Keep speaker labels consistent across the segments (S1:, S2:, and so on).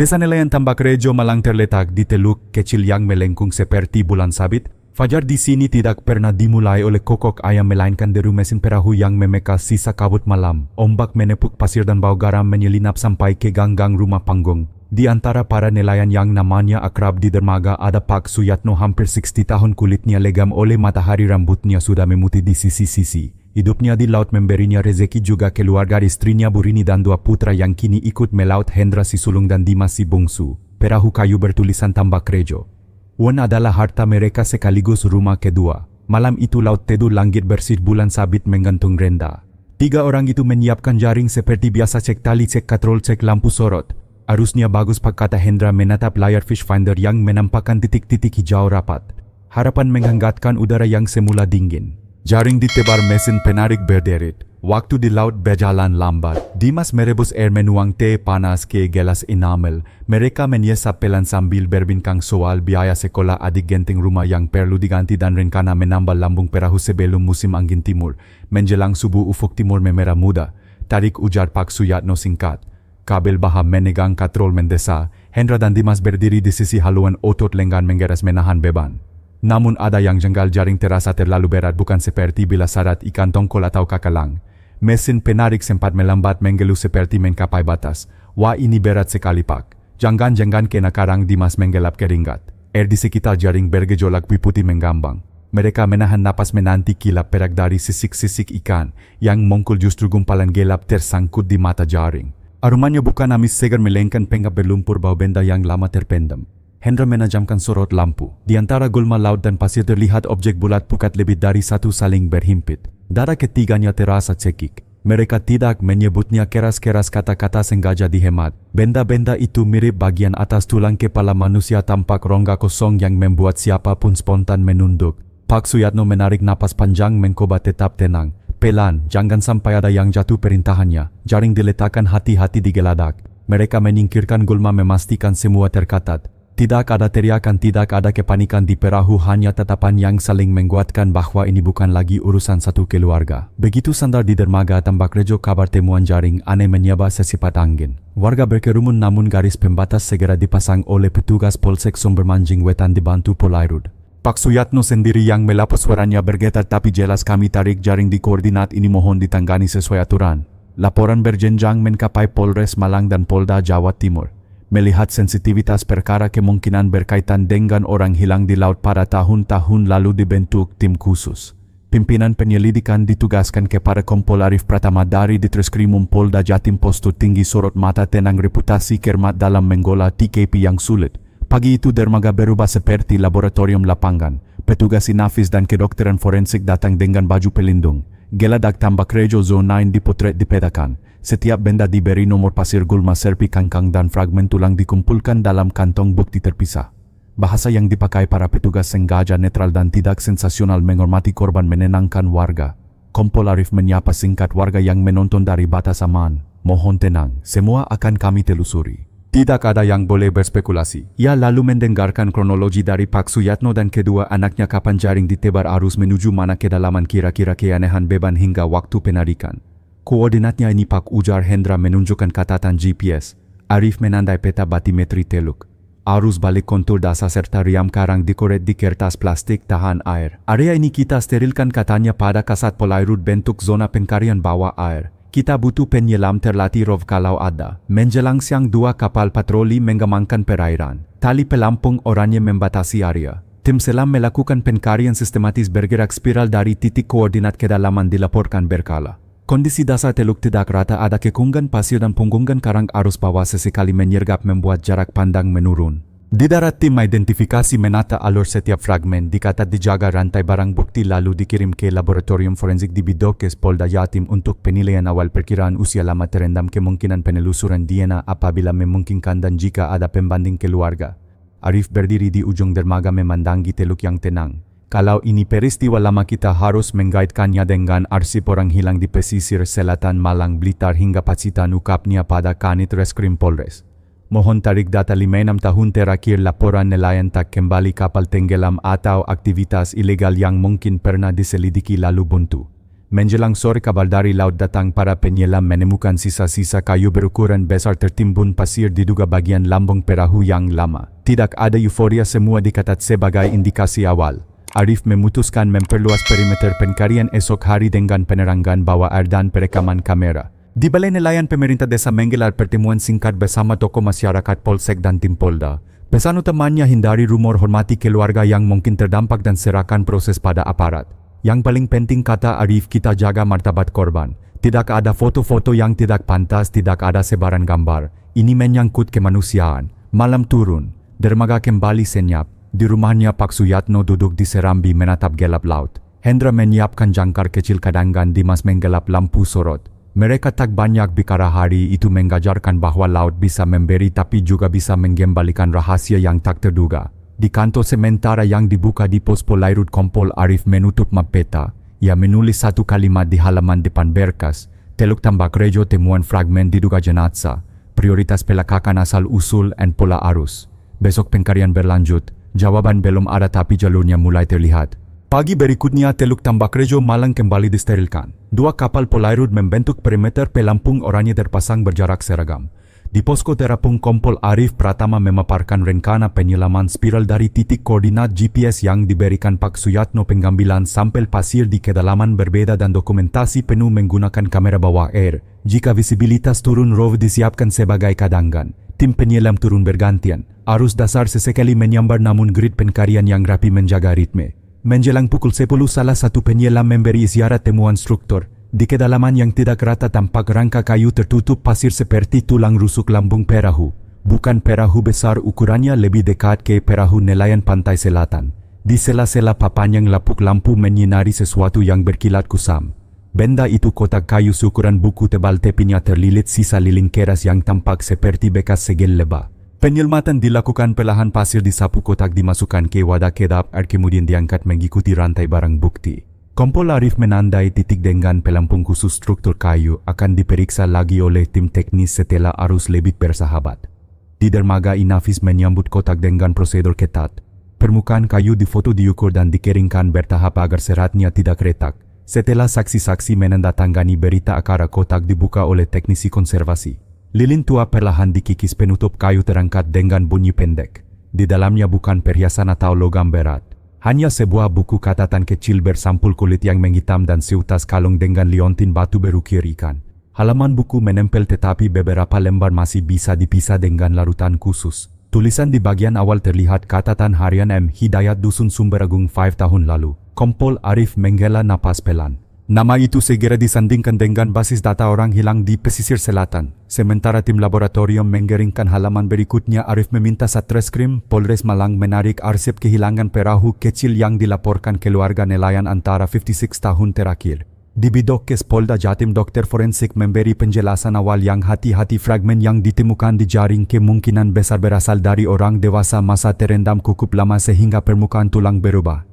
S1: Desa nelayan Tambak Rejo Malang terletak di teluk kecil yang melengkung seperti bulan sabit. Fajar di sini tidak pernah dimulai oleh kokok ayam melainkan deru mesin perahu yang memeka sisa kabut malam. Ombak menepuk pasir dan bau garam menyelinap sampai ke ganggang rumah panggung. Di antara para nelayan yang namanya akrab di dermaga ada Pak Suyatno, hampir 60 tahun, kulitnya legam oleh matahari, rambutnya sudah memutih di sisi-sisi. Hidupnya di laut memberinya rezeki juga keluarga istrinya Burini dan 2 putra yang kini ikut melaut, Hendra si sulung dan Dimas si bungsu. Perahu kayu bertulisan Tambak Rejo. Wan adalah harta mereka sekaligus rumah kedua. Malam itu laut teduh, langit bersih, bulan sabit menggantung rendah. 3 orang itu menyiapkan jaring seperti biasa, cek tali, cek katrol, cek lampu sorot. Arusnya bagus Pak, kata Hendra menatap layar fish finder yang menampakkan titik-titik hijau rapat. Harapan menghangatkan udara yang semula dingin. Jaring ditebar, mesin penarik berderet. Waktu di laut berjalan lambat. Dimas merebus air, menuang teh panas ke gelas enamel. Mereka menyesap pelan sambil berbincang soal biaya sekolah adik, genting rumah yang perlu diganti dan rencana menambal lambung perahu sebelum musim angin timur. Menjelang subuh ufuk timur memerah muda. Tarik, ujar Pak Suyatno singkat. Kabel baha menegang katrol mendesa. Hendra dan Dimas berdiri di sisi haluan, otot lenggan menggeras menahan beban. Namun ada yang jenggal, jaring terasa terlalu berat, bukan seperti bila syarat ikan tongkol atau kakalang. Mesin penarik sempat melambat, menggelus seperti mencapai batas. Wah, ini berat sekali Pak. Jangan-jangan kena karang, Dimas menggelap keringat. Air di sekitar jaring bergejolak, putih menggambang. Mereka menahan napas menanti kilap perak dari sisik-sisik ikan yang mengkul, justru gumpalan gelap tersangkut di mata jaring. Aromanya bukan amis segar, melainkan pengap berlumpur, bau benda yang lama terpendam. Hendra menajamkan sorot lampu. Di antara gulma laut dan pasir terlihat objek bulat pukat lebih dari satu saling berhimpit. Darah ketiganya terasa cekik. Mereka tidak menyebutnya keras-keras, kata-kata sengaja dihemat. Benda-benda itu mirip bagian atas tulang kepala manusia, tampak rongga kosong yang membuat siapapun spontan menunduk. Pak Suyatno menarik napas panjang, mencoba tetap tenang. Pelan, jangan sampai ada yang jatuh, perintahannya. Jaring diletakkan hati-hati di geladak. Mereka menyingkirkan gulma, memastikan semua tercatat. Tidak ada teriakan, tidak ada kepanikan di perahu, hanya tatapan yang saling menguatkan bahwa ini bukan lagi urusan satu keluarga. Begitu sandar di dermaga Tambak Rejo kabar temuan jaring aneh menyaba sesifat angin. Warga berkerumun, namun garis pembatas segera dipasang oleh petugas Polsek Sumber Manjing Wetan dibantu Polairut. Pak Suyatno sendiri yang melapor, suaranya bergetar tapi jelas, kami tarik jaring di koordinat ini, mohon ditangani sesuai aturan. Laporan berjenjang mencapai Polres Malang dan Polda Jawa Timur. Melihat sensitivitas perkara kemungkinan berkaitan dengan orang hilang di laut pada tahun-tahun lalu, dibentuk tim khusus. Pimpinan penyelidikan ditugaskan kepada Kompol Arif Pratama dari Ditreskrimum Polda Jatim. Postur tinggi, sorot mata tenang, reputasi cermat dalam menggola TKP yang sulit. Pagi itu dermaga berubah seperti laboratorium lapangan. Petugas Inafis dan kedokteran forensik datang dengan baju pelindung. Geladak Tambak Rejo Zone 9 dipotret dipedakan. Setiap benda diberi nomor, pasir, gulma, serpi, kangkang dan fragmen tulang dikumpulkan dalam kantong bukti terpisah. Bahasa yang dipakai para petugas sengaja netral dan tidak sensasional, menghormati korban, menenangkan warga. Kompol Arif menyapa singkat warga yang menonton dari batas aman. Mohon tenang, semua akan kami telusuri. Tidak ada yang boleh berspekulasi. Ia lalu mendengarkan kronologi dari Pak Suyatno dan kedua anaknya, kapan jaring ditebar, arus menuju mana, kedalaman, kira-kira keanehan beban hingga waktu penarikan. Koordinatnya ini Pak, ujar Hendra menunjukkan catatan GPS. Arif menandai peta batimetri teluk. Arus balik, kontur dasar serta riam karang dikoret di kertas plastik tahan air. Area ini kita sterilkan, katanya pada kasat Polairut, bentuk zona pencarian bawah air. Kita butuh penyelam terlatih ROV kalau ada. Menjelang siang 2 kapal patroli mengamankan perairan. Tali pelampung oranye membatasi area. Tim selam melakukan pencarian sistematis bergerak spiral dari titik koordinat kedalaman dilaporkan berkala. Kondisi dasar teluk tidak rata, ada kekungan pasir dan punggungan karang, arus bawah sesekali menyergap membuat jarak pandang menurun. Di darat tim identifikasi menata alur setiap fragmen, dikatat, dijaga rantai barang bukti lalu dikirim ke laboratorium forensik di Bidokes Polda Jatim untuk penilaian awal. Perkiraan usia lama terendam, kemungkinan penelusuran DNA apabila memungkinkan dan jika ada pembanding keluarga. Arif berdiri di ujung dermaga memandangi teluk yang tenang. Kalau ini peristiwa lama, kita harus mengaitkannya dengan arsip orang hilang di pesisir selatan Malang, Blitar hingga Pacitan, ukapnya pada Kanit Reskrim Polres. Mohon tarik data 5-6 tahun terakhir, laporan nelayan tak kembali, kapal tenggelam atau aktivitas ilegal yang mungkin pernah diselidiki lalu buntu. Menjelang sore kabar dari laut datang para penyelam menemukan sisa-sisa kayu berukuran besar tertimbun pasir diduga bagian lambung perahu yang lama. Tidak ada euforia, semua dikatat sebagai indikasi awal. Arif memutuskan memperluas perimeter pencarian esok hari dengan penerangan bawah air dan perekaman kamera. Di Balai Nelayan Pemerintah Desa menggelar pertemuan singkat bersama tokoh masyarakat, Polsek dan tim Polda. Pesan utamanya hindari rumor, hormati keluarga yang mungkin terdampak dan serahkan proses pada aparat. Yang paling penting, kata Arif, kita jaga martabat korban. Tidak ada foto-foto yang tidak pantas, tidak ada sebaran gambar. Ini menyangkut kemanusiaan. Malam turun, dermaga kembali senyap. Di rumahnya Pak Suyatno duduk di serambi menatap gelap laut. Hendra menyiapkan jangkar kecil, kadangan Dimas menggelap lampu sorot. Mereka tak banyak bicara, hari itu mengajarkan bahwa laut bisa memberi tapi juga bisa mengembalikan rahasia yang tak terduga. Di kantor sementara yang dibuka di pos Polairut, Kompol Arif menutup map peta. Ia menulis satu kalimat di halaman depan berkas. Teluk Tambakrejo, temuan fragmen diduga jenazah. Prioritas pelacakan asal-usul dan pola arus. Besok pencarian berlanjut. Jawaban belum ada tapi jalurnya mulai terlihat. Pagi berikutnya Teluk Tambakrejo, Malang kembali disterilkan. 2 kapal Polairut membentuk perimeter, pelampung oranye terpasang berjarak seragam. Di posko terapung, Kompol Arif Pratama memaparkan rencana penyelaman spiral dari titik koordinat GPS yang diberikan Pak Suyatno, pengambilan sampel pasir di kedalaman berbeda dan dokumentasi penuh menggunakan kamera bawah air. Jika visibilitas turun, ROV disiapkan sebagai cadangan. Tim penyelam turun bergantian. Arus dasar sesekali menyambar namun grid pencarian yang rapi menjaga ritme. Menjelang pukul 10 salah satu penyelam memberi isyarat temuan struktur. Di kedalaman yang tidak rata tampak rangka kayu tertutup pasir seperti tulang rusuk lambung perahu. Bukan perahu besar, ukurannya lebih dekat ke perahu nelayan pantai selatan. Di sela-sela papan yang lapuk lampu menyinari sesuatu yang berkilat kusam. Benda itu kotak kayu seukuran buku tebal, tepinya terlilit sisa lilin keras yang tampak seperti bekas segel lebah. Penyelamatan dilakukan perlahan, pasir disapu, kotak dimasukkan ke wadah kedap air kemudian diangkat mengikuti rantai barang bukti. Kompol Arif menandai titik dengan pelampung khusus struktur kayu akan diperiksa lagi oleh tim teknis setelah arus lebih bersahabat. Di dermaga Inafis menyambut kotak dengan prosedur ketat. Permukaan kayu difoto, diukur dan dikeringkan bertahap agar seratnya tidak retak. Setelah saksi-saksi menandatangani berita, akar kotak dibuka oleh teknisi konservasi. Lilin tua perlahan dikikis, penutup kayu terangkat dengan bunyi pendek. Di dalamnya bukan perhiasan atau logam berat. Hanya sebuah buku catatan kecil bersampul kulit yang menghitam dan seutas kalung dengan liontin batu berukir ikan. Halaman buku menempel tetapi beberapa lembar masih bisa dipisah dengan larutan khusus. Tulisan di bagian awal terlihat catatan harian M. Hidayat, Dusun Sumberagung 5 tahun lalu. Kompol Arif menghela napas pelan. Nama itu segera disandingkan dengan basis data orang hilang di pesisir selatan. Sementara tim laboratorium menggeringkan halaman berikutnya, Arif meminta Satreskrim Polres Malang menarik arsip kehilangan perahu kecil yang dilaporkan keluarga nelayan antara 56 tahun terakhir. Di Bidokes Polda Jatim, dokter forensik memberi penjelasan awal yang hati-hati. Fragmen yang ditemukan di jaring kemungkinan besar berasal dari orang dewasa masa terendam cukup lama sehingga permukaan tulang berubah.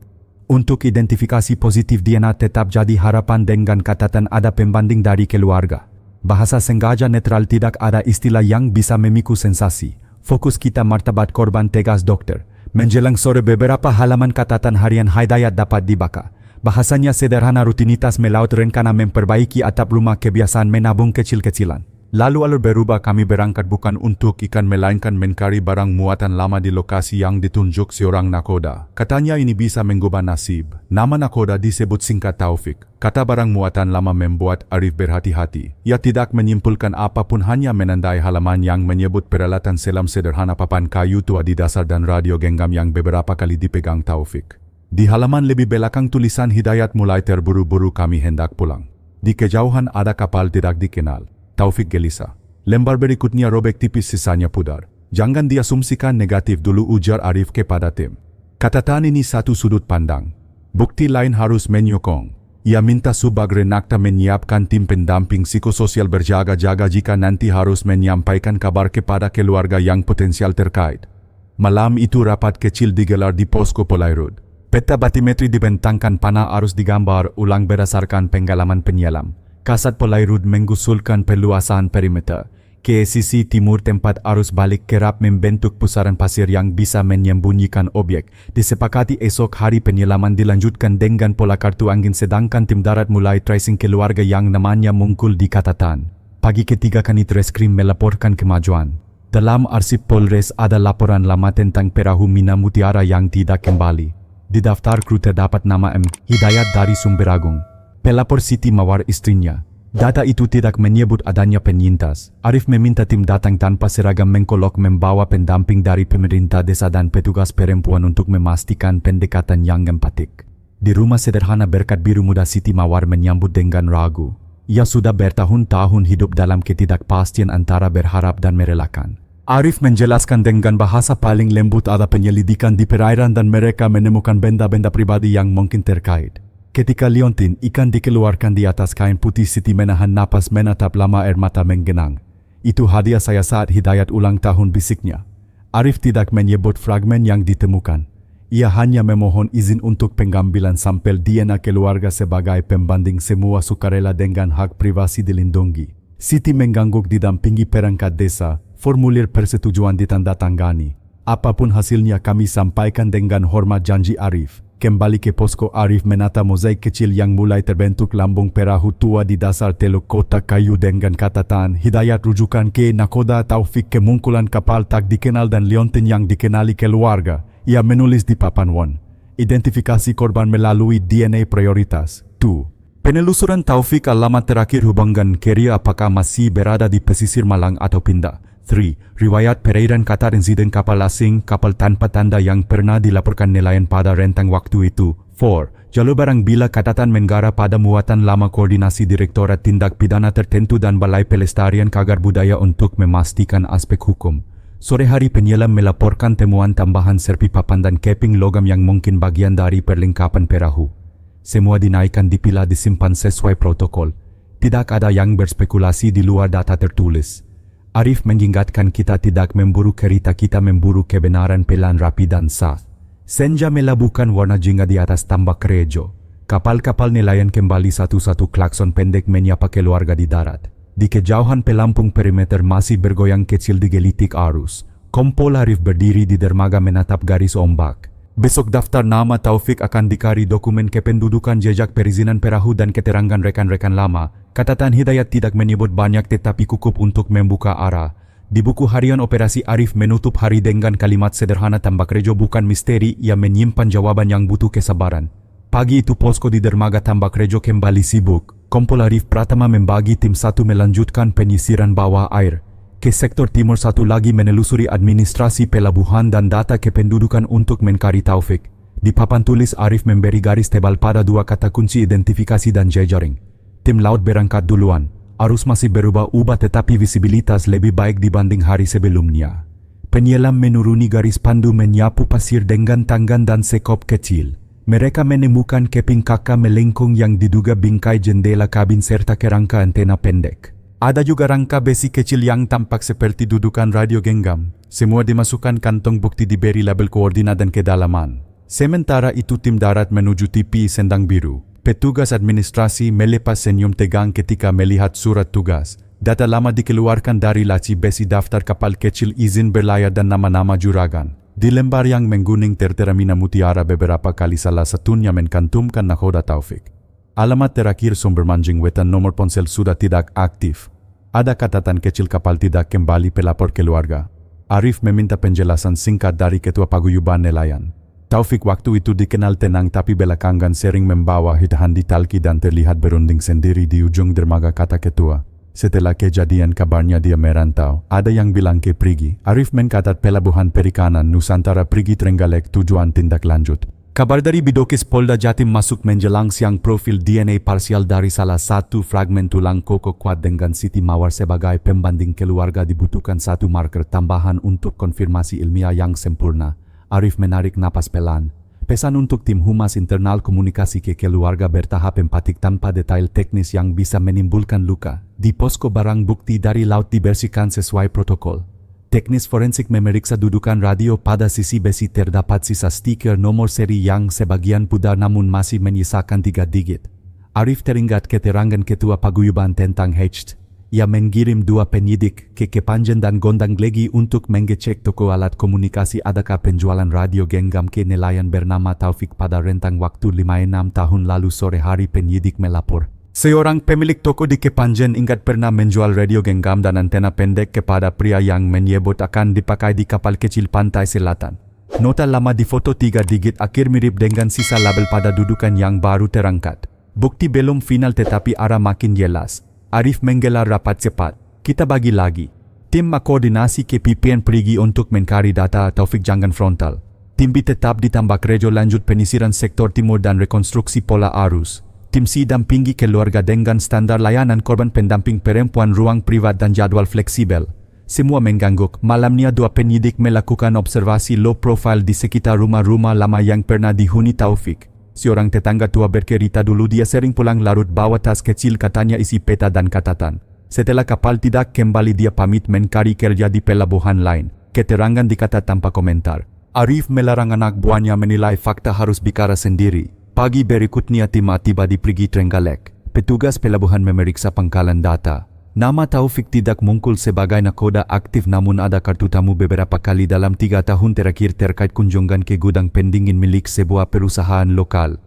S1: Untuk identifikasi positif DNA tetap jadi harapan dengan catatan ada pembanding dari keluarga. Bahasa sengaja netral, tidak ada istilah yang bisa memicu sensasi. Fokus kita martabat korban, tegas dokter. Menjelang sore beberapa halaman catatan harian Hidayat dapat dibaca. Bahasanya sederhana, rutinitas melaut, rencana memperbaiki atap rumah, kebiasaan menabung kecil-kecilan. Lalu alur berubah, kami berangkat bukan untuk ikan melainkan mencari barang muatan lama di lokasi yang ditunjuk seorang nakoda. Katanya ini bisa mengubah nasib. Nama nakoda disebut singkat Taufik. Kata barang muatan lama membuat Arif berhati-hati. Ia tidak menyimpulkan apapun, hanya menandai halaman yang menyebut peralatan selam sederhana, papan kayu tua di dasar dan radio genggam yang beberapa kali dipegang Taufik. Di halaman lebih belakang tulisan Hidayat, mulai terburu-buru kami hendak pulang. Di kejauhan ada kapal tidak dikenal. Taufik gelisah. Lembar berikutnya robek tipis, sisanya pudar. Jangan diasumsikan negatif dulu, ujar Arif kepada tim. Catatan ini satu sudut pandang. Bukti lain harus menyokong. Ia minta Subag Renakta menyiapkan tim pendamping psikososial berjaga-jaga jika nanti harus menyampaikan kabar kepada keluarga yang potensial terkait. Malam itu rapat kecil digelar di posko Polairut. Peta batimetri dibentangkan, panah arus digambar ulang berdasarkan pengalaman penyelam. Kasat Polairut mengusulkan perluasan perimeter. ke sisi timur tempat arus balik kerap membentuk pusaran pasir yang bisa menyembunyikan objek. Disepakati esok hari penyelaman dilanjutkan dengan pola kartu angin sedangkan tim darat mulai tracing keluarga yang namanya muncul di catatan. Pagi ketiga Kanit Reskrim melaporkan kemajuan. Dalam arsip Polres ada laporan lama tentang perahu Mina Mutiara yang tidak kembali. Di daftar kru terdapat nama M. Hidayat dari Sumberagung. Pelapor Siti Mawar istrinya. Data itu tidak menyebut adanya penyintas. Arif meminta tim datang tanpa seragam mengkolok membawa pendamping dari pemerintah desa dan petugas perempuan untuk memastikan pendekatan yang empatik. Di rumah sederhana berkat biru muda Siti Mawar menyambut dengan ragu. Ia sudah bertahun-tahun hidup dalam ketidakpastian antara berharap dan merelakan. Arif menjelaskan dengan bahasa paling lembut ada penyelidikan di perairan dan mereka menemukan benda-benda pribadi yang mungkin terkait. Ketika liontin ikan dikeluarkan di atas kain putih, Siti menahan napas menatap lama air mata menggenang. Itu hadiah saya saat Hidayat ulang tahun, bisiknya. Arif tidak menyebut fragmen yang ditemukan. Ia hanya memohon izin untuk pengambilan sampel DNA keluarga sebagai pembanding semua sukarela dengan hak privasi dilindungi. Siti mengangguk didampingi perangkat desa, formulir persetujuan ditandatangani. Apapun hasilnya kami sampaikan dengan hormat, janji Arif. Kembali ke posko, Arif menata mozaik kecil yang mulai terbentuk lambung perahu tua di dasar teluk kotak kayu dengan catatan Hidayat rujukan ke nakoda Taufik, kemungkulan kapal tak dikenal dan liontin yang dikenali keluarga. Ia menulis di papan won. Identifikasi korban melalui DNA prioritas. 2. Penelusuran Taufik alamat terakhir hubungan kerja apakah masih berada di pesisir Malang atau pindah. 3. Riwayat perairan Qatar insiden kapal asing, kapal tanpa tanda yang pernah dilaporkan nelayan pada rentang waktu itu. 4. Jalur barang bila catatan menggara pada muatan lama koordinasi Direktorat Tindak Pidana Tertentu dan Balai Pelestarian Cagar Budaya untuk memastikan aspek hukum. Sore hari penyelam melaporkan temuan tambahan serpi papan dan keping logam yang mungkin bagian dari perlengkapan perahu. Semua dinaikkan, dipilah, disimpan sesuai protokol. Tidak ada yang berspekulasi di luar data tertulis. Arif mengingatkan kita tidak memburu kereta, kita memburu kebenaran pelan, rapi dan sah. Senja melabuhkan warna jingga di atas tambak Rejo. Kapal-kapal nelayan kembali satu-satu, klakson pendek menyapa keluarga di darat. Di kejauhan pelampung perimeter masih bergoyang kecil digelitik arus. Kompol Arif berdiri di dermaga menatap garis ombak. Besok daftar nama Taufik akan dikari dokumen kependudukan, jejak perizinan perahu dan keterangan rekan-rekan lama. Catatan Hidayat tidak menyebut banyak tetapi cukup untuk membuka arah. Di buku harian operasi, Arif menutup hari dengan kalimat sederhana, Tambak Rejo bukan misteri, ia menyimpan jawaban yang butuh kesabaran. Pagi itu posko di dermaga Tambak Rejo kembali sibuk. Kompol Arif Pratama membagi tim satu melanjutkan penyisiran bawah air. Ke sektor timur satu lagi menelusuri administrasi pelabuhan dan data kependudukan untuk mencari Taufik. Di papan tulis Arif memberi garis tebal pada dua kata kunci identifikasi dan jejaring. Tim laut berangkat duluan. Arus masih berubah-ubah tetapi visibilitas lebih baik dibanding hari sebelumnya. Penyelam menuruni garis pandu menyapu pasir dengan tangan dan sekop kecil. Mereka menemukan keping kakak melengkung yang diduga bingkai jendela kabin serta kerangka antena pendek. Ada juga rangka besi kecil yang tampak seperti dudukan radio genggam. Semua dimasukkan kantong bukti, diberi label koordinat dan kedalaman. Sementara itu tim darat menuju tepi Sendang Biru. Petugas administrasi melepas senyum tegang ketika melihat surat tugas. Data lama dikeluarkan dari laci besi, daftar kapal kecil, izin berlayar dan nama-nama juragan. Di lembar yang mengguning tertera Mina Mutiara beberapa kali, salah satunya mencantumkan nakoda Taufik. Alamat terakhir sumber mancing wetan, nomor ponsel sudah tidak aktif. Ada catatan kecil kapal tidak kembali, pelapor keluarga. Arif meminta penjelasan singkat dari Ketua Paguyuban Nelayan. Taufik waktu itu dikenal tenang tapi belakangan sering membawa hidahan di talki dan terlihat berunding sendiri di ujung dermaga, kata Ketua. Setelah kejadian kabarnya dia merantau. Ada yang bilang ke Prigi. Arif mencatat pelabuhan perikanan Nusantara Prigi Trenggalek, tujuan tindak lanjut. Kabar dari Bidokes Polda Jatim masuk menjelang siang. Profil DNA parsial dari salah satu fragmen tulang koko kuat dengan Siti Mawar sebagai pembanding keluarga dibutuhkan satu marker tambahan untuk konfirmasi ilmiah yang sempurna. Arif menarik napas pelan. Pesan untuk tim humas internal, komunikasi ke keluarga bertahap, empatik tanpa detail teknis yang bisa menimbulkan luka. Di posko barang bukti dari laut dibersihkan sesuai protokol. Teknis forensik memeriksa dudukan radio, pada sisi besi terdapat sisa stiker nomor seri yang sebagian pudar namun masih menyisakan 3 digit. Arif teringat keterangan Ketua Paguyuban tentang HT. Ia mengirim 2 penyidik ke Kepanjen dan Gondang Glegi untuk mengecek toko alat komunikasi adakah penjualan radio genggam ke nelayan bernama Taufik pada rentang waktu 5-6 tahun lalu. Sore hari penyidik melapor seorang pemilik toko di Kepanjen ingat pernah menjual radio genggam dan antena pendek kepada pria yang menyebut akan dipakai di kapal kecil pantai selatan. Nota lama di foto 3 digit akhir mirip dengan sisa label pada dudukan yang baru terangkat. Bukti belum final tetapi arah makin jelas. Arif menggelar rapat cepat. Kita bagi lagi. Tim koordinasi KPPN pergi untuk mencari data Taufik jangan frontal. Tim B tetap ditambah Rejo lanjut penyisiran sektor timur dan rekonstruksi pola arus. Tim C dampingi keluarga dengan standar layanan korban pendamping perempuan ruang privat dan jadwal fleksibel. Semua mengangguk. Malamnya 2 penyidik melakukan observasi low profile di sekitar rumah-rumah lama yang pernah dihuni Taufik. Seorang tetangga tua bercerita dulu dia sering pulang larut bawa tas kecil katanya isi peta dan catatan. Setelah kapal tidak kembali dia pamit mencari kerja di pelabuhan lain. Keterangan dikata tanpa komentar. Arif melarang anak buahnya menilai fakta harus bicara sendiri. Pagi berikutnya tim tiba di Perigi Trenggalek. Petugas pelabuhan memeriksa pangkalan data. Nama Taufik tidak muncul sebagai nakoda aktif namun ada kartu tamu beberapa kali dalam 3 tahun terakhir terkait kunjungan ke gudang pendingin milik sebuah perusahaan lokal.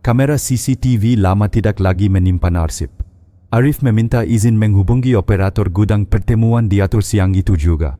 S1: Kamera CCTV lama tidak lagi menyimpan arsip. Arif meminta izin menghubungi operator gudang pertemuan diatur siang itu juga.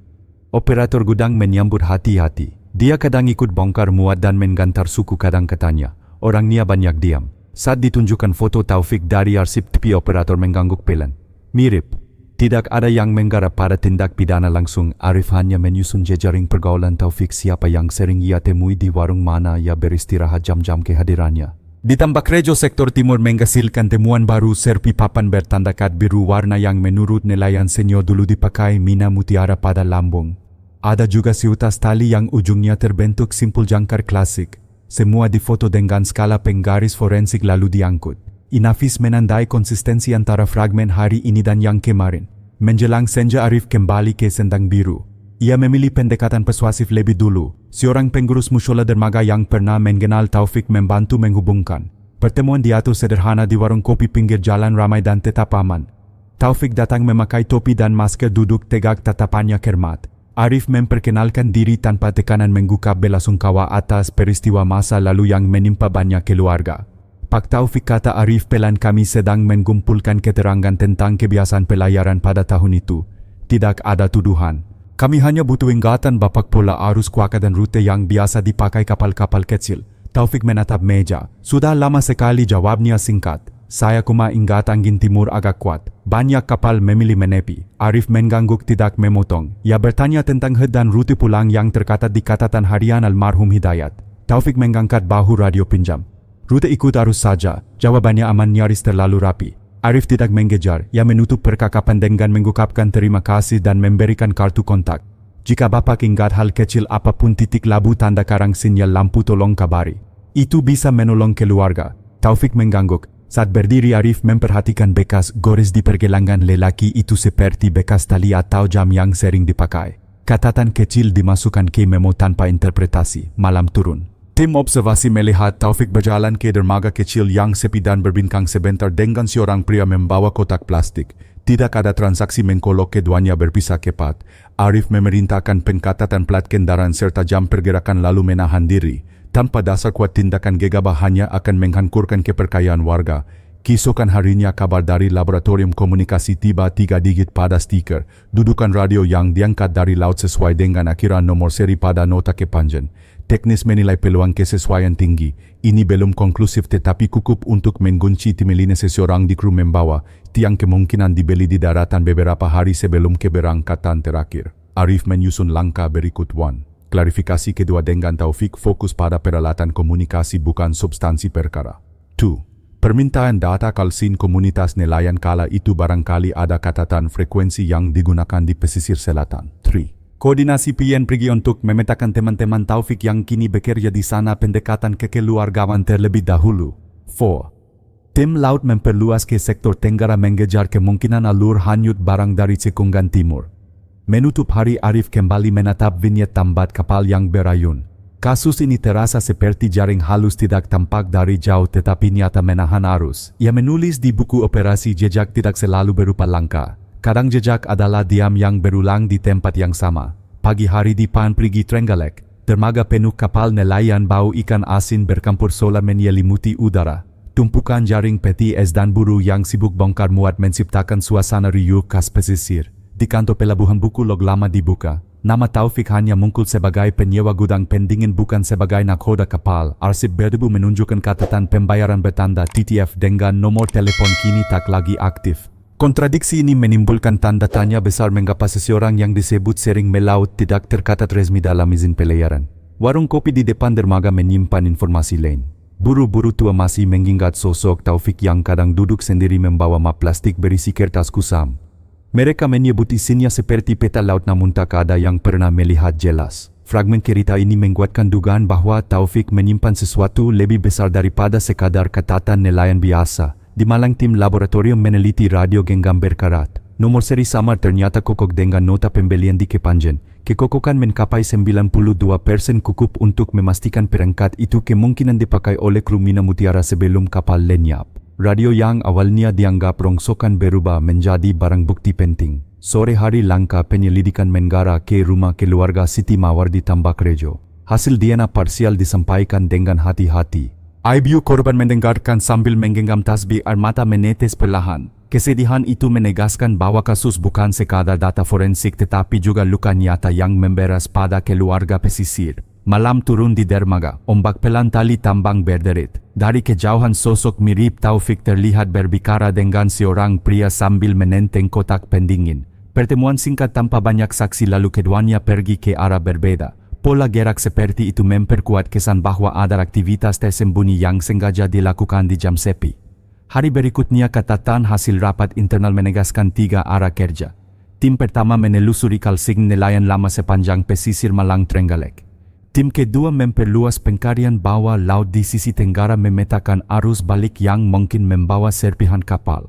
S1: Operator gudang menyambut hati-hati. Dia kadang ikut bongkar muat dan menggantar suku kadang katanya. Orangnya banyak diam. Saat ditunjukkan foto Taufik dari arsip TV operator mengangguk pelan. Mirip. Tidak ada yang menggarap pada tindak pidana langsung. Arif hanya menyusun jejaring pergaulan Taufik siapa yang sering ia temui di warung mana ia beristirahat jam-jam kehadirannya. Ditambah Rejo sektor timur menghasilkan temuan baru serpi papan bertanda kat biru warna yang menurut nelayan senior dulu dipakai Mina Mutiara pada lambung. Ada juga seutas tali yang ujungnya terbentuk simpul jangkar klasik. Semua difoto dengan skala penggaris forensik lalu diangkut. Inafis menandai konsistensi antara fragmen hari ini dan yang kemarin. Menjelang senja Arif kembali ke Sendang Biru. Ia memilih pendekatan persuasif lebih dulu. Seorang pengurus musyola dermaga yang pernah mengenal Taufik membantu menghubungkan. Pertemuan diatur sederhana di warung kopi pinggir jalan ramai dan tetap aman. Taufik datang memakai topi dan masker duduk tegak tatapannya cermat. Arif memperkenalkan diri tanpa tekanan mengungkap belasungkawa atas peristiwa masa lalu yang menimpa banyak keluarga. Pak Taufik kata Arif pelan kami sedang mengumpulkan keterangan tentang kebiasaan pelayaran pada tahun itu. Tidak ada tuduhan. Kami hanya butuh ingatan bapak pola arus kuaka dan rute yang biasa dipakai kapal-kapal kecil. Taufik menatap meja. Sudah lama sekali jawabnya singkat. Saya cuma ingat angin timur agak kuat. Banyak kapal memilih menepi. Arif mengangguk tidak memotong. Ia bertanya tentang head dan rute pulang yang tercatat di catatan harian almarhum Hidayat. Taufik mengangkat bahu radio pinjam. Rute ikut arus saja. Jawabannya aman nyaris terlalu rapi. Arif tidak mengejar. Ia menutup percakapan dengan mengucapkan terima kasih dan memberikan kartu kontak. Jika bapak ingat hal kecil apapun titik labu tanda karang sinyal lampu tolong kabari. Itu bisa menolong keluarga. Taufik mengangguk. Saat berdiri Arif memperhatikan bekas gores di pergelangan lelaki itu seperti bekas tali atau jam yang sering dipakai. Catatan kecil dimasukkan ke memo tanpa interpretasi. Malam turun. Tim observasi melihat Taufik berjalan ke dermaga kecil yang sepi dan berbincang sebentar dengan seorang pria membawa kotak plastik. Tidak ada transaksi mengkolok keduanya berpisah cepat. Arif memerintahkan pencatatan plat kendaraan serta jam pergerakan lalu menahan diri. Tanpa dasar kuat tindakan gegabah hanya akan menghancurkan kepercayaan warga. Keesokan harinya kabar dari laboratorium komunikasi tiba 3 digit pada stiker. Dudukan radio yang diangkat dari laut sesuai dengan akhiran nomor seri pada nota Kepanjen. Teknis menilai peluang kesesuaian tinggi. Ini belum konklusif tetapi cukup untuk mengunci timilini seseorang di kru membawa. Tiang kemungkinan dibeli di daratan beberapa hari sebelum keberangkatan terakhir. Arif menyusun langkah berikut 1. Klarifikasi kedua dengan Taufik fokus pada peralatan komunikasi bukan substansi perkara. 2. Permintaan data kalsin komunitas nelayan kala itu barangkali ada catatan frekuensi yang digunakan di pesisir selatan. 3. Koordinasi PN pergi untuk memetakan teman-teman Taufik yang kini bekerja di sana pendekatan kekeluargaan terlebih dahulu. 4. Tim laut memperluas ke sektor Tenggara mengejar kemungkinan alur hanyut barang dari cekungan timur. Menutup hari Arif kembali menatap vinyet tambat kapal yang berayun. Kasus ini terasa seperti jaring halus tidak tampak dari jauh tetapi nyata menahan arus. Ia menulis di buku operasi jejak tidak selalu berupa langkah, Kadang jejak adalah diam yang berulang di tempat yang sama. Pagi hari di Pan Perigi Trenggalek, dermaga penuh kapal nelayan bau ikan asin bercampur solar menyelimuti udara. Tumpukan jaring peti es dan buruh yang sibuk bongkar muat menciptakan suasana riuh khas pesisir. Di kantor pelabuhan buku log lama dibuka. Nama Taufik hanya muncul sebagai penyewa gudang pendingin bukan sebagai nakhoda kapal. Arsip berdebu menunjukkan catatan pembayaran bertanda TTF dengan nomor telepon kini tak lagi aktif. Kontradiksi ini menimbulkan tanda tanya besar mengapa seseorang yang disebut sering melaut tidak tercatat resmi dalam izin pelayaran. Warung kopi di depan dermaga menyimpan informasi lain. Buru-buru tua masih mengingat sosok Taufik yang kadang duduk sendiri membawa map plastik berisi kertas kusam. Mereka menyebut isinya seperti peta laut namun tak ada yang pernah melihat jelas. Fragmen cerita ini menguatkan dugaan bahwa Taufik menyimpan sesuatu lebih besar daripada sekadar catatan nelayan biasa. Di Malang tim laboratorium meneliti radio genggam berkarat. Nomor seri samar ternyata kokok dengan nota pembelian di Kepanjen. Kekokokan mencapai 92% cukup untuk memastikan perangkat itu kemungkinan dipakai oleh kru Mina Mutiara sebelum kapal lenyap. Radio yang awalnya dianggap rongsokan berubah menjadi barang bukti penting. Sore hari langkah penyelidikan mengarah ke rumah keluarga Siti Mawar di Tambak Rejo. Hasil DNA parsial disampaikan dengan hati-hati. Ibu korban mendengarkan sambil menggenggam tasbih air mata menetes perlahan. Kesedihan itu menegaskan bahwa kasus bukan sekadar data forensik tetapi juga luka nyata yang memberas pada keluarga pesisir. Malam turun di dermaga, ombak pelan tali tambang berderit. Dari kejauhan sosok mirip Taufik terlihat berbicara dengan seorang pria sambil menenteng kotak pendingin. Pertemuan singkat tanpa banyak saksi lalu keduanya pergi ke arah berbeda. Pola gerak seperti itu memperkuat kesan bahwa ada aktivitas tersembunyi yang sengaja dilakukan di jam sepi. Hari berikutnya catatan hasil rapat internal menegaskan 3 arah kerja. Tim pertama menelusuri kalsing nelayan lama sepanjang pesisir Malang Trenggalek. Tim kedua memperluas pencarian bawah laut di sisi tenggara memetakan arus balik yang mungkin membawa serpihan kapal.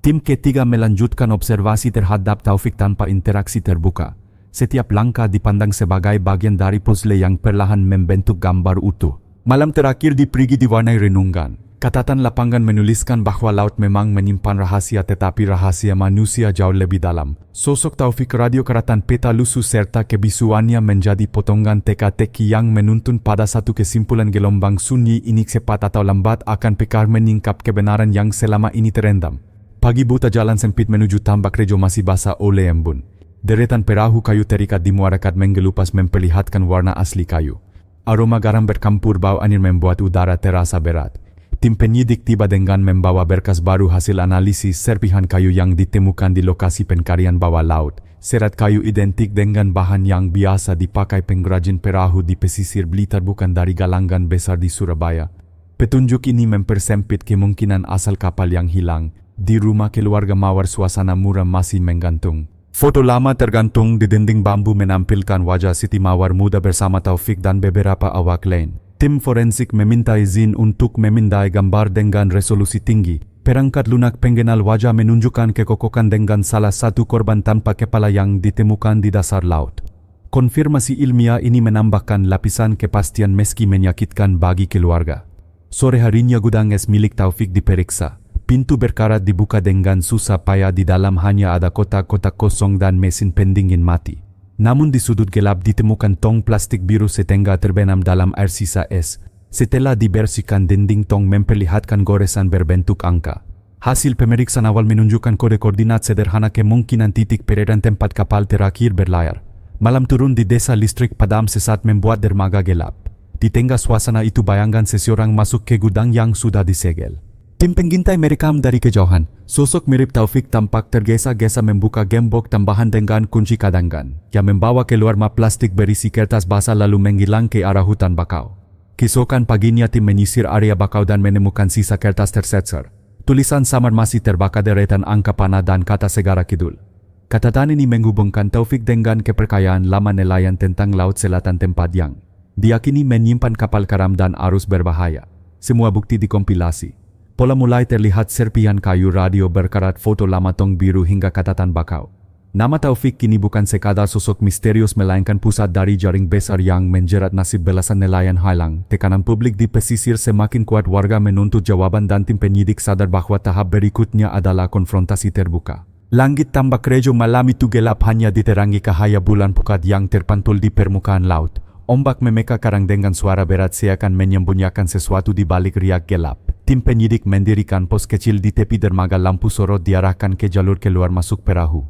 S1: Tim ketiga melanjutkan observasi terhadap Taufik tanpa interaksi terbuka. Setiap langkah dipandang sebagai bagian dari puzzle yang perlahan membentuk gambar utuh. Malam terakhir di Perigi diwarnai renungan. Catatan lapangan menuliskan bahwa laut memang menyimpan rahasia tetapi rahasia manusia jauh lebih dalam. Sosok Taufik radio karatan peta lusuh serta kebisuannya menjadi potongan teka-teki yang menuntun pada satu kesimpulan gelombang sunyi ini cepat atau lambat akan pekar menyingkap kebenaran yang selama ini terendam. Pagi buta jalan sempit menuju Tambak Rejo masih basah oleh embun. Deretan perahu kayu terikat di muarakat menggelupas memperlihatkan warna asli kayu. Aroma garam bercampur bau angin membuat udara terasa berat. Tim penyidik tiba dengan membawa berkas baru hasil analisis serpihan kayu yang ditemukan di lokasi pencarian bawah laut. Serat kayu identik dengan bahan yang biasa dipakai pengrajin perahu di pesisir Blitar bukan dari galangan besar di Surabaya. Petunjuk ini mempersempit kemungkinan asal kapal yang hilang. Di rumah keluarga Mawar suasana muram masih menggantung. Foto lama tergantung di dinding bambu menampilkan wajah Siti Mawar muda bersama Taufik dan beberapa awak lain. Tim forensik meminta izin untuk memindai gambar dengan resolusi tinggi. Perangkat lunak penggenal wajah menunjukkan kekokokan dengan salah satu korban tanpa kepala yang ditemukan di dasar laut. Konfirmasi ilmiah ini menambahkan lapisan kepastian meski menyakitkan bagi keluarga. Sore harinya gudang es milik Taufik diperiksa. Pintu berkarat dibuka dengan susah payah, di dalam hanya ada kotak-kotak kosong dan mesin pendingin mati. Namun di sudut gelap ditemukan tong plastik biru setengah terbenam dalam air sisa es. Setelah dibersihkan, dinding tong memperlihatkan goresan berbentuk angka. Hasil pemeriksaan awal menunjukkan kode koordinat sederhana kemungkinan titik peredaran tempat kapal terakhir berlayar. Malam turun di desa, listrik padam sesaat membuat dermaga gelap. Di tengah suasana itu bayangkan seseorang masuk ke gudang yang sudah disegel. Tim pengintai merekam dari kejauhan. Sosok mirip Taufik tampak tergesa-gesa membuka gembok tambahan dengan kunci cadangan yang membawa keluar map plastik berisi kertas basah lalu menghilang ke arah hutan bakau. Keesokan paginya tim menyisir area bakau dan menemukan sisa kertas tersecer. Tulisan samar masih terbakar deretan angka panah dan kata Segara Kidul. Catatan ini menghubungkan Taufik dengan kepercayaan lama nelayan tentang Laut Selatan, tempat yang diyakini menyimpan kapal karam dan arus berbahaya. Semua bukti dikompilasi. Pola mulai terlihat serpihan kayu, radio berkarat, foto lama tong biru hingga catatan bakau. Nama Taufik kini bukan sekadar sosok misterius melainkan pusat dari jaring besar yang menjerat nasib belasan nelayan hilang. Tekanan publik di pesisir semakin kuat, warga menuntut jawaban dan tim penyidik sadar bahwa tahap berikutnya adalah konfrontasi terbuka. Langit tambak medyo malam itu gelap hanya diterangi cahaya bulan pukat yang terpantul di permukaan laut. Ombak memeka karang dengan suara berat seakan menyembunyikan sesuatu di balik riak gelap. Tim penyidik mendirikan pos kecil di tepi dermaga, lampu sorot diarahkan ke jalur keluar masuk perahu.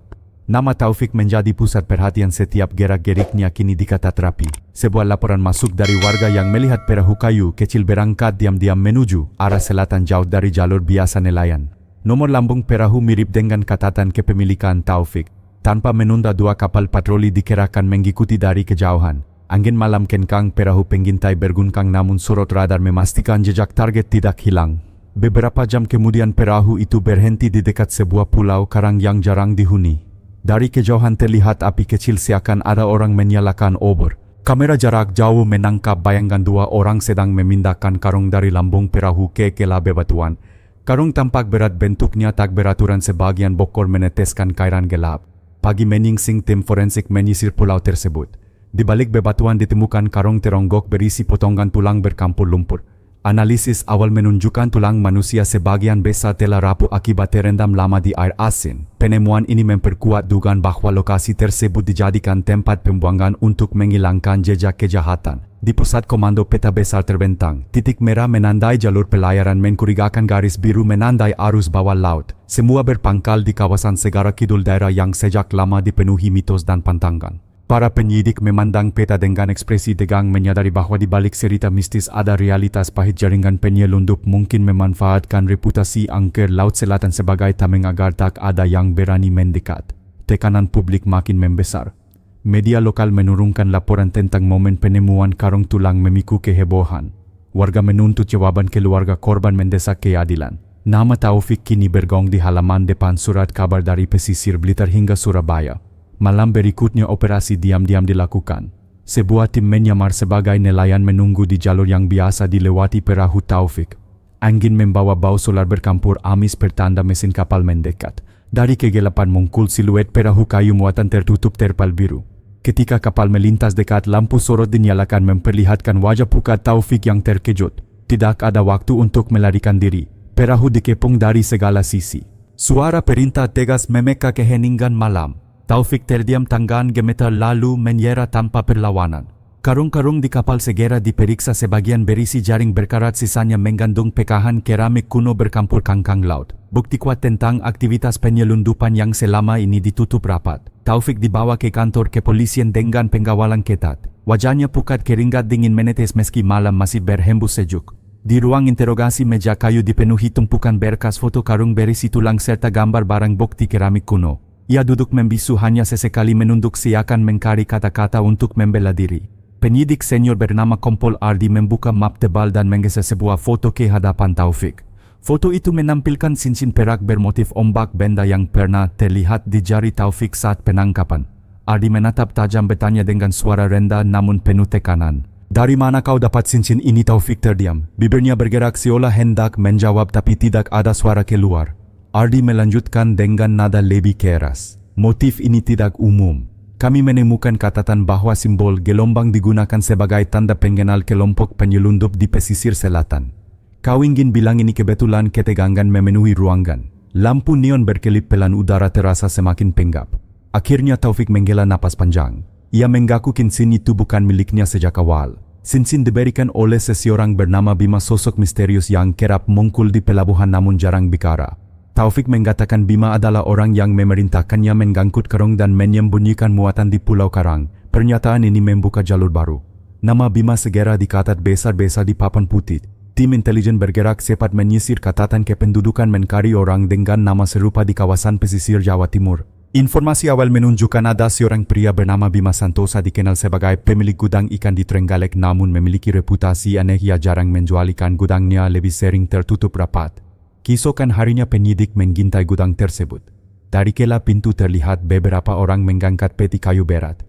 S1: Nama Taufik menjadi pusat perhatian, setiap gerak-geriknya kini dikatat rapi. Sebuah laporan masuk dari warga yang melihat perahu kayu kecil berangkat diam-diam menuju arah selatan jauh dari jalur biasa nelayan. Nomor lambung perahu mirip dengan catatan kepemilikan Taufik. Tanpa menunda, 2 kapal patroli dikerahkan mengikuti dari kejauhan. Angin malam kencang, perahu pengintai berguncang, namun sorot radar memastikan jejak target tidak hilang. Beberapa jam kemudian perahu itu berhenti di dekat sebuah pulau karang yang jarang dihuni. Dari kejauhan terlihat api kecil seakan ada orang menyalakan obor. Kamera jarak jauh menangkap bayangan 2 orang sedang memindahkan karung dari lambung perahu ke kela bebatuan. Karung tampak berat, bentuknya tak beraturan, sebagian bokor meneteskan cairan gelap. Pagi menyingsing tim forensik menyisir pulau tersebut. Di balik bebatuan ditemukan karung teronggok berisi potongan tulang bercampur lumpur. Analisis awal menunjukkan tulang manusia sebagian besar telah rapuh akibat terendam lama di air asin. Penemuan ini memperkuat dugaan bahwa lokasi tersebut dijadikan tempat pembuangan untuk menghilangkan jejak kejahatan. Di pusat komando peta besar terbentang, titik merah menandai jalur pelayaran, mencurigakan garis biru menandai arus bawah laut. Semua berpangkal di kawasan Segara Kidul, daerah yang sejak lama dipenuhi mitos dan pantangan. Para penyidik memandang peta dengan ekspresi tegang, menyadari bahwa di balik cerita mistis ada realitas pahit. Jaringan penyelundup mungkin memanfaatkan reputasi angker Laut Selatan sebagai tameng agar tak ada yang berani mendekat. Tekanan publik makin membesar. Media lokal menurunkan laporan tentang momen penemuan karung tulang memicu kehebohan. Warga menuntut jawaban, keluarga korban mendesak keadilan. Nama Taufik kini bergaung di halaman depan surat kabar dari pesisir Blitar hingga Surabaya. Malam berikutnya operasi diam-diam dilakukan. Sebuah tim menyamar sebagai nelayan menunggu di jalur yang biasa dilewati perahu Taufik. Angin membawa bau solar bercampur amis pertanda mesin kapal mendekat. Dari kegelapan muncul siluet perahu kayu muatan tertutup terpal biru. Ketika kapal melintas dekat, lampu sorot dinyalakan memperlihatkan wajah pucat Taufik yang terkejut. Tidak ada waktu untuk melarikan diri. Perahu dikepung dari segala sisi. Suara perintah tegas memeka keheningan malam. Taufik terdiam, tangan gemetar lalu menyerah tanpa perlawanan. Karung-karung di kapal segera diperiksa, sebagian berisi jaring berkarat, sisanya mengandung pekahan keramik kuno bercampur kangkang laut. Bukti kuat tentang aktivitas penyelundupan yang selama ini ditutup rapat. Taufik dibawa ke kantor kepolisian dengan pengawalan ketat. Wajahnya pucat, keringat dingin menetes meski malam masih berhembus sejuk. Di ruang interogasi, meja kayu dipenuhi tumpukan berkas foto karung berisi tulang serta gambar barang bukti keramik kuno. Ia duduk membisu, hanya sesekali menunduk seakan mencari kata-kata untuk membela diri. Penyidik senior bernama Kompol Ardi membuka map tebal dan menggeser sebuah foto ke hadapan Taufik. Foto itu menampilkan cincin perak bermotif ombak, benda yang pernah terlihat di jari Taufik saat penangkapan. Ardi menatap tajam, bertanya dengan suara rendah namun penuh tekanan. "Dari mana kau dapat cincin ini?" Taufik terdiam. Bibirnya bergerak seolah hendak menjawab tapi tidak ada suara keluar. Ardi melanjutkan dengan nada lebih keras. "Motif ini tidak umum. Kami menemukan catatan bahwa simbol gelombang digunakan sebagai tanda pengenal kelompok penyelundup di pesisir selatan. Kau ingin bilang ini kebetulan?" Ketegangan memenuhi ruangan. Lampu neon berkelip pelan, udara terasa semakin penggap. Akhirnya Taufik menghela napas panjang. Ia mengaku cincin itu bukan miliknya sejak awal. Cincin diberikan oleh seseorang bernama Bima, sosok misterius yang kerap muncul di pelabuhan namun jarang bicara. Taufik mengatakan Bima adalah orang yang memerintahkannya mengangkut karung dan menyembunyikan muatan di Pulau Karang. Pernyataan ini membuka jalur baru. Nama Bima segera dikatat besar-besar di papan putih. Tim intelijen bergerak cepat menyisir catatan kependudukan, mencari orang dengan nama serupa di kawasan pesisir Jawa Timur. Informasi awal menunjukkan ada seorang pria bernama Bima Santosa, dikenal sebagai pemilik gudang ikan di Trenggalek, namun memiliki reputasi aneh. Ia jarang menjual ikan, gudangnya lebih sering tertutup rapat. Keesokan harinya penyidik mengintai gudang tersebut. Dari kela pintu terlihat beberapa orang mengangkat peti kayu berat.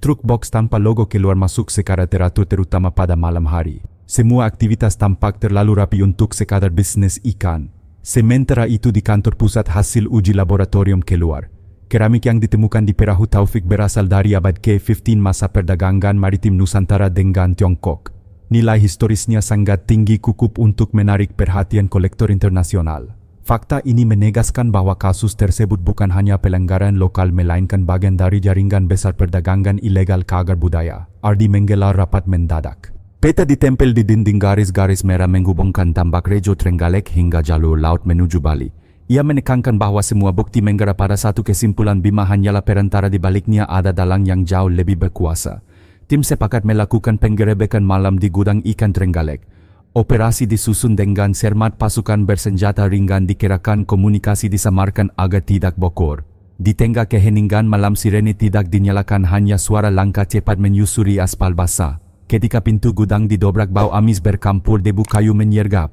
S1: Truk box tanpa logo keluar masuk secara teratur, terutama pada malam hari. Semua aktivitas tampak terlalu rapi untuk sekadar bisnis ikan. Sementara itu di kantor pusat, hasil uji laboratorium keluar. Keramik yang ditemukan di perahu Taufik berasal dari abad ke-15, masa perdagangan maritim Nusantara dengan Tiongkok. Nilai historisnya sangat tinggi, cukup untuk menarik perhatian kolektor internasional. Fakta ini menegaskan bahwa kasus tersebut bukan hanya pelanggaran lokal melainkan bagian dari jaringan besar perdagangan ilegal cagar budaya. Ardi menggelar rapat mendadak. Peta ditempel di dinding garis-garis merah menghubungkan Tambak Rejo Trenggalek hingga jalur laut menuju Bali. Ia menekankan bahwa semua bukti mengarah pada satu kesimpulan Bima hanyalah perantara di baliknya ada dalang yang jauh lebih berkuasa. Tim sepakat melakukan penggerebekan malam di gudang ikan Trenggalek. Operasi disusun dengan cermat, pasukan bersenjata ringan dikirakan, komunikasi disamarkan agar tidak bocor. Di tengah keheningan malam sirene tidak dinyalakan, hanya suara langkah cepat menyusuri aspal basah. Ketika pintu gudang didobrak, bau amis bercampur debu kayu menyergap.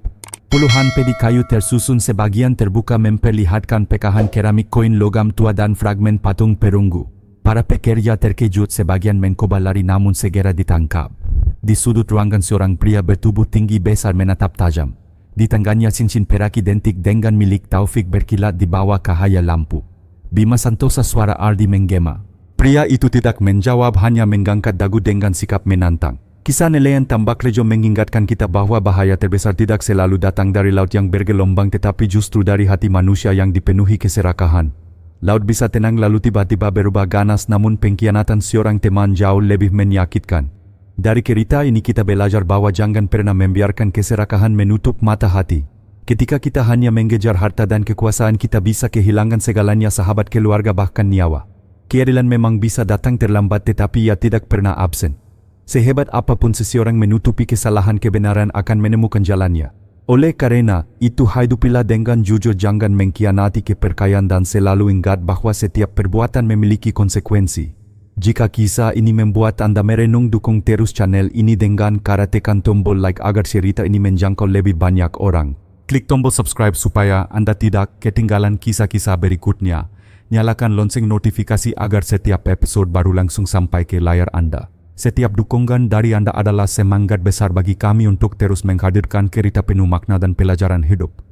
S1: Puluhan pedi kayu tersusun, sebagian terbuka memperlihatkan pekahan keramik, koin logam tua dan fragmen patung perunggu. Para pekerja terkejut, sebagian mencoba lari namun segera ditangkap. Di sudut ruangan seorang pria bertubuh tinggi besar menatap tajam. Di tangannya cincin perak identik dengan milik Taufik berkilat di bawah cahaya lampu. Bima Santosa, suara Ardi menggema. Pria itu tidak menjawab, hanya mengangkat dagu dengan sikap menantang. Kisah nelayan Tambak Rejo mengingatkan kita bahwa bahaya terbesar tidak selalu datang dari laut yang bergelombang, tetapi justru dari hati manusia yang dipenuhi keserakahan. Laut bisa tenang lalu tiba-tiba berubah ganas, namun pengkhianatan seorang teman jauh lebih menyakitkan. Dari cerita ini kita belajar bahwa jangan pernah membiarkan keserakahan menutup mata hati. Ketika kita hanya mengejar harta dan kekuasaan, kita bisa kehilangan segalanya, sahabat, keluarga, bahkan nyawa. Keadilan memang bisa datang terlambat, tetapi ia tidak pernah absen. Sehebat apapun seseorang menutupi kesalahan, kebenaran akan menemukan jalannya. Oleh karena itu, hidupilah dengan jujur, jangan mengkhianati kepercayaan, dan selalu ingat bahwa setiap perbuatan memiliki konsekuensi. Jika kisah ini membuat Anda merenung, dukung terus channel ini dengan cara tekan tombol like agar cerita ini menjangkau lebih banyak orang. Klik tombol subscribe supaya Anda tidak ketinggalan kisah-kisah berikutnya. Nyalakan lonceng notifikasi agar setiap episode baru langsung sampai ke layar Anda. Setiap dukungan dari Anda adalah semangat besar bagi kami untuk terus menghadirkan cerita penuh makna dan pelajaran hidup.